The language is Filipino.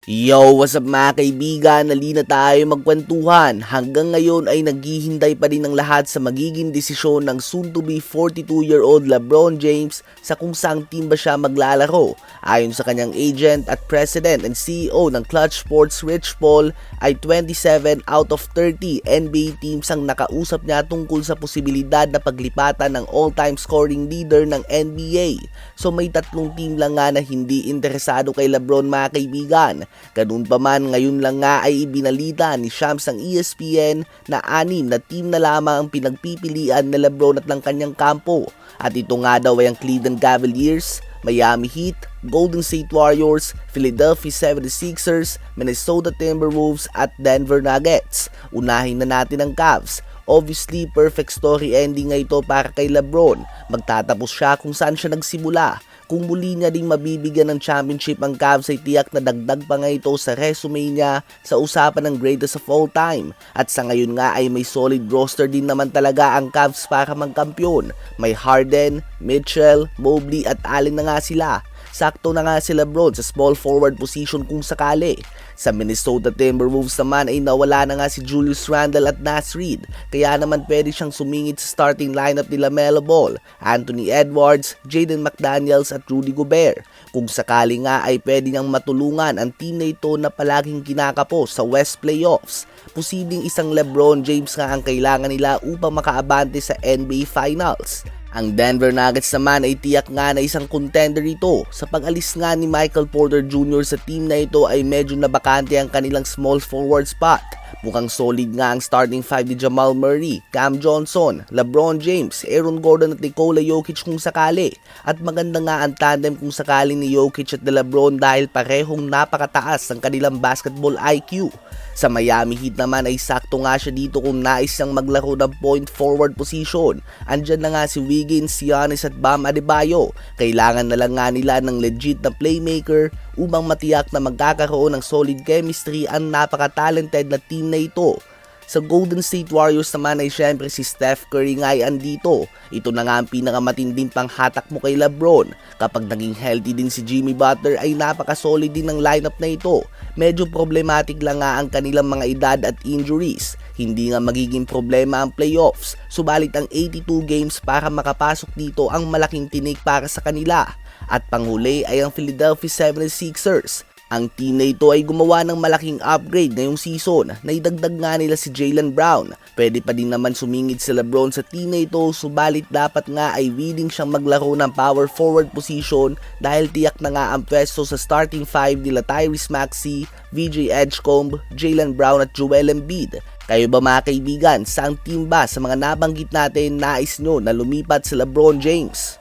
Yo, what's up mga kaibigan? Halina tayo magkwentuhan. Hanggang ngayon ay naghihintay pa rin ang lahat sa magiging desisyon ng soon-to-be 42-year-old LeBron James sa kung saang team ba siya maglalaro. Ayon sa kanyang agent at president and CEO ng Clutch Sports Rich Paul ay 27 out of 30 NBA teams ang nakausap niya tungkol sa posibilidad na paglipatan ng all-time scoring leader ng NBA. So may tatlong team lang nga na hindi interesado kay LeBron mga kaibigan. Ganun pa man, ngayon lang nga ay ibinalita ni Shams ng ESPN na 6 na team na lamang ang pinagpipilian ni LeBron at ng kanyang kampo. At ito nga daw ay ang Cleveland Cavaliers, Miami Heat, Golden State Warriors, Philadelphia 76ers, Minnesota Timberwolves at Denver Nuggets. Unahin na natin ang Cavs. Obviously, perfect story ending nga ito para kay LeBron. Magtatapos siya kung saan siya nagsimula. Kung muli niya ding mabibigyan ng championship ang Cavs ay tiyak na dagdag pa nga ito sa resume niya sa usapan ng greatest of all time. At sa ngayon nga ay may solid roster din naman talaga ang Cavs para magkampiyon. May Harden, Mitchell, Mobley at Allen na nga sila. Sakto na nga si LeBron sa small forward position kung sakali. Sa Minnesota Timberwolves naman ay nawala na nga si Julius Randle at Naz Reid, kaya naman pwede siyang sumingit sa starting lineup ni LaMelo Ball, Anthony Edwards, Jaden McDaniels at Rudy Gobert. Kung sakali nga ay pwede niyang matulungan ang team na ito na palaging kinakapos sa West Playoffs. Posibleng isang LeBron James nga ang kailangan nila upang makaabante sa NBA Finals. Ang Denver Nuggets naman ay tiyak nga na isang contender ito. Sa pag-alis nga ni Michael Porter Jr. sa team na ito ay medyo nabakante ang kanilang small forward spot. Mukhang solid nga ang starting five ni Jamal Murray, Cam Johnson, LeBron James, Aaron Gordon at Nikola Jokic kung sakali. At maganda nga ang tandem kung sakali ni Jokic at LeBron dahil parehong napakataas ang kanilang basketball IQ. Sa Miami Heat naman ay sakto nga siya dito kung nais siyang maglaro ng point forward position. Andyan na nga si Wiggins, Giannis at Bam Adebayo. Kailangan na lang nga nila ng legit na playmaker upang matiyak na magkakaroon ng solid chemistry ang napaka-talented na team na ito. Sa Golden State Warriors naman ay syempre si Steph Curry nga ay andito. Ito na nga ang pinakamatinding panghatak mo kay LeBron. Kapag naging healthy din si Jimmy Butler ay napaka-solid din ng lineup na ito. Medyo problematic lang nga ang kanilang mga edad at injuries. Hindi nga magiging problema ang playoffs. Subalit ang 82 games para makapasok dito ang malaking tinik para sa kanila. At panghuli ay ang Philadelphia 76ers. Ang team na ito ay gumawa ng malaking upgrade ngayong season. Naidagdag nga nila si Jaylen Brown. Pwede pa din naman sumingid si LeBron sa team na ito, subalit dapat nga ay willing siyang maglaro ng power forward position dahil tiyak na nga ang pwesto sa starting five nila Tyrese Maxey, VJ Edgecombe, Jaylen Brown at Joel Embiid. Kayo ba mga kaibigan, saang team ba sa mga nabanggit natin nais nyo na lumipat si LeBron James?